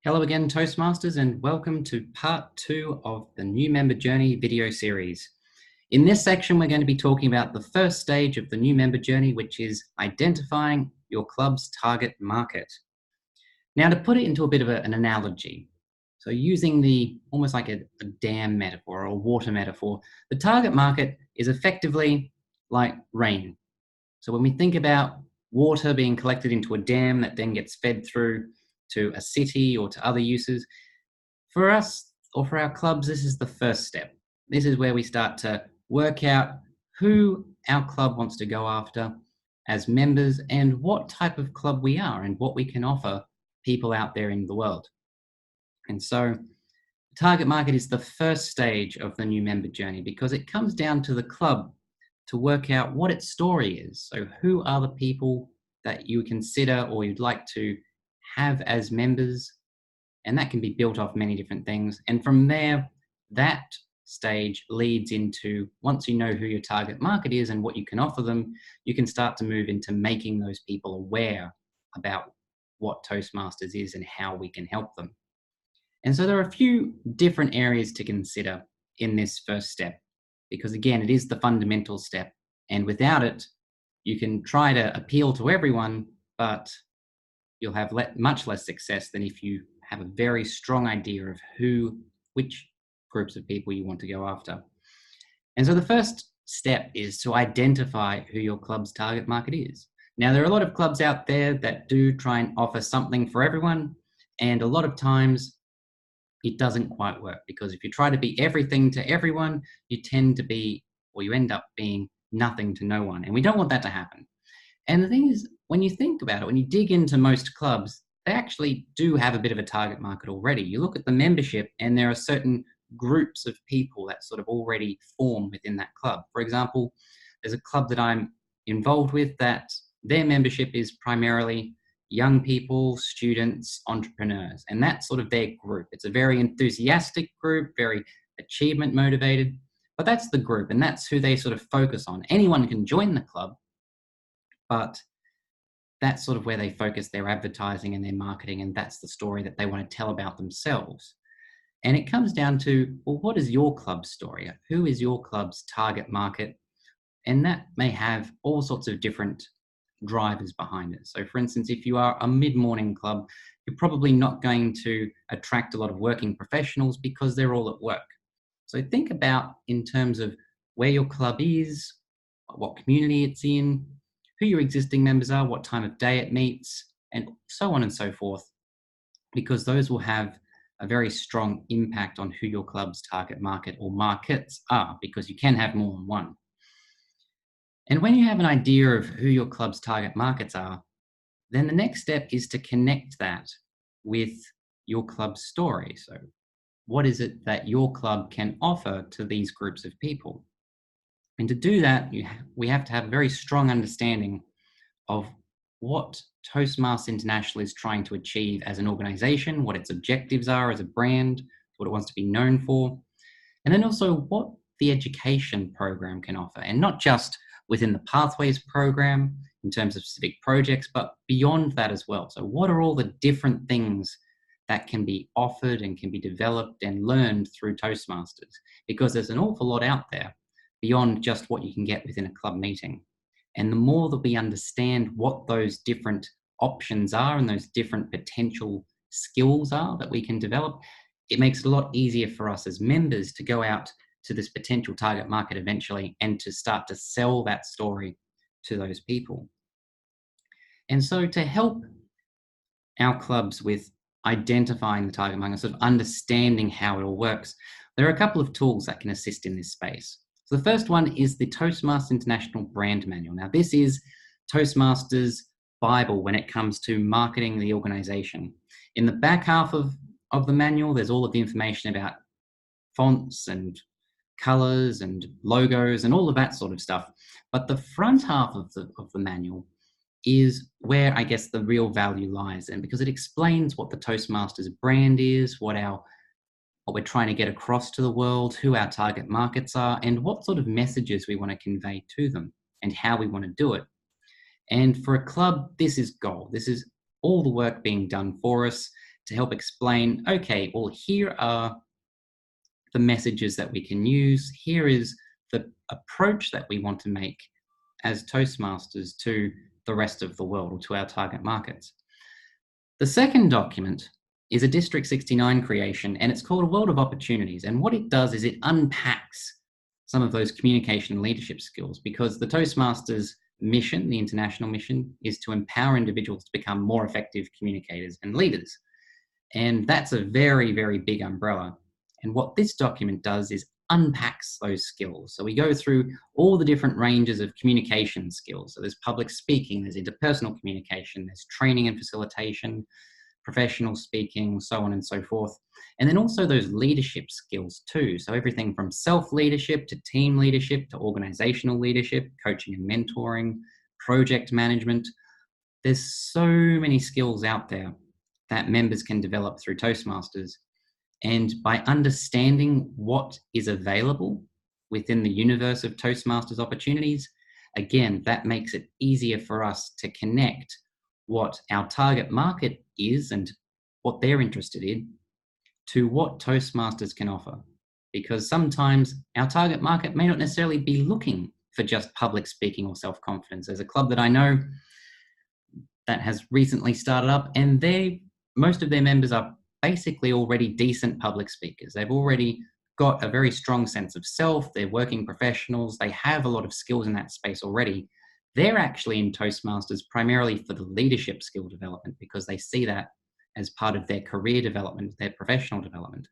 Hello again, Toastmasters, and welcome to part 2 of the New Member Journey video series. In this section, we're going to be talking about the first stage of the new member journey, which is identifying your club's target market. Now, to put it into a bit of an analogy, so using almost like a dam metaphor or a water metaphor, the target market is effectively like rain. So when we think about water being collected into a dam that then gets fed through to a city or to other uses, for us or for our clubs, this is the first step. This is where we start to work out who our club wants to go after as members and what type of club we are and what we can offer people out there in the world. And so target market is the first stage of the new member journey because it comes down to the club to work out what its story is. So who are the people that you consider or you'd like to have as members? And that can be built off many different things. And from there, that stage leads into, once you know who your target market is and what you can offer them, you can start to move into making those people aware about what Toastmasters is and how we can help them. And so there are a few different areas to consider in this first step, because again, it is the fundamental step. And without it, you can try to appeal to everyone, but you'll have much less success than if you have a very strong idea of which groups of people you want to go after. And so the first step is to identify who your club's target market is. Now, there are a lot of clubs out there that do try and offer something for everyone, and a lot of times it doesn't quite work, because if you try to be everything to everyone, you end up being nothing to no one. And we don't want that to happen. And the thing is, when you think about it, when you dig into most clubs, they actually do have a bit of a target market already. You look at the membership and there are certain groups of people that sort of already form within that club. For example, there's a club that I'm involved with that their membership is primarily young people, students, entrepreneurs, and that's sort of their group. It's a very enthusiastic group, very achievement motivated, but that's the group and that's who they sort of focus on. Anyone can join the club, but that's sort of where they focus their advertising and their marketing, and that's the story that they want to tell about themselves. And it comes down to, well, what is your club's story? Who is your club's target market? And that may have all sorts of different drivers behind it. So for instance, if you are a mid-morning club, you're probably not going to attract a lot of working professionals because they're all at work. So think about in terms of where your club is, what community it's in, who your existing members are, what time of day it meets, and so on and so forth, because those will have a very strong impact on who your club's target market or markets are, because you can have more than one. And when you have an idea of who your club's target markets are, then the next step is to connect that with your club's story. So what is it that your club can offer to these groups of people? And to do that, we have to have a very strong understanding of what Toastmasters International is trying to achieve as an organization, what its objectives are as a brand, what it wants to be known for, and then also what the education program can offer, and not just within the Pathways program in terms of civic projects, but beyond that as well. So what are all the different things that can be offered and can be developed and learned through Toastmasters? Because there's an awful lot out there beyond just what you can get within a club meeting. And the more that we understand what those different options are and those different potential skills are that we can develop, it makes it a lot easier for us as members to go out to this potential target market eventually and to start to sell that story to those people. And so to help our clubs with identifying the target market, sort of understanding how it all works, there are a couple of tools that can assist in this space. So the first one is the Toastmasters International Brand Manual. Now, this is Toastmasters' Bible when it comes to marketing the organization. In the back half of the manual, there's all of the information about fonts and colors and logos and all of that sort of stuff. But the front half of the manual is where I guess the real value lies, and because it explains what the Toastmasters brand is, what we're trying to get across to the world, who our target markets are, and what sort of messages we want to convey to them and how we want to do it. And for a club, this is gold. This is all the work being done for us to help explain, okay, well, here are the messages that we can use. Here is the approach that we want to make as Toastmasters to the rest of the world, or to our target markets. The second document is a District 69 creation, and it's called A World of Opportunities. And what it does is it unpacks some of those communication and leadership skills, because the Toastmasters mission, the international mission, is to empower individuals to become more effective communicators and leaders. And that's a very, very big umbrella. And what this document does is unpacks those skills. So we go through all the different ranges of communication skills. So there's public speaking, there's interpersonal communication, there's training and facilitation, professional speaking, so on and so forth. And then also those leadership skills too. So everything from self-leadership to team leadership to organizational leadership, coaching and mentoring, project management. There's so many skills out there that members can develop through Toastmasters. And by understanding what is available within the universe of Toastmasters opportunities, again, that makes it easier for us to connect what our target market is and what they're interested in to what Toastmasters can offer. Because sometimes our target market may not necessarily be looking for just public speaking or self-confidence. There's a club that I know that has recently started up, and most of their members are basically already decent public speakers. They've already got a very strong sense of self. They're working professionals. They have a lot of skills in that space already. They're actually in Toastmasters primarily for the leadership skill development, because they see that as part of their career development, their professional development.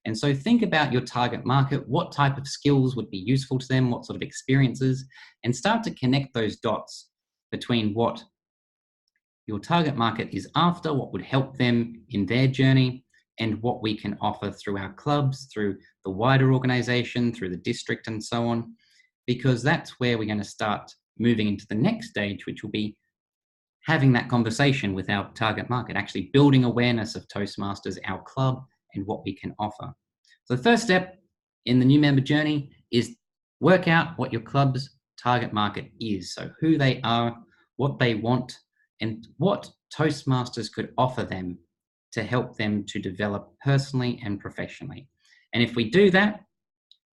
And so think about your target market, what type of skills would be useful to them, what sort of experiences, and start to connect those dots between what your target market is after, what would help them in their journey, and what we can offer through our clubs, through the wider organization, through the district, and so on. Because that's where we're going to start moving into the next stage, which will be having that conversation with our target market, actually building awareness of Toastmasters, our club, and what we can offer. So the first step in the new member journey is work out what your club's target market is. So who they are, what they want, and what Toastmasters could offer them to help them to develop personally and professionally. And if we do that,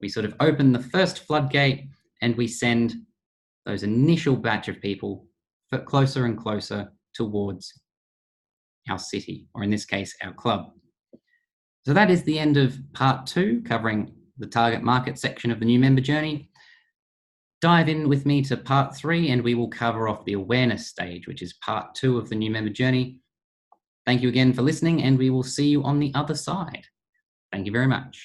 we sort of open the first floodgate and we send those initial batch of people closer and closer towards our city, or in this case, our club. So that is the end of part 2, covering the target market section of the new member journey. Dive in with me to part 3 and we will cover off the awareness stage, which is part 2 of the new member journey. Thank you again for listening, and we will see you on the other side. Thank you very much.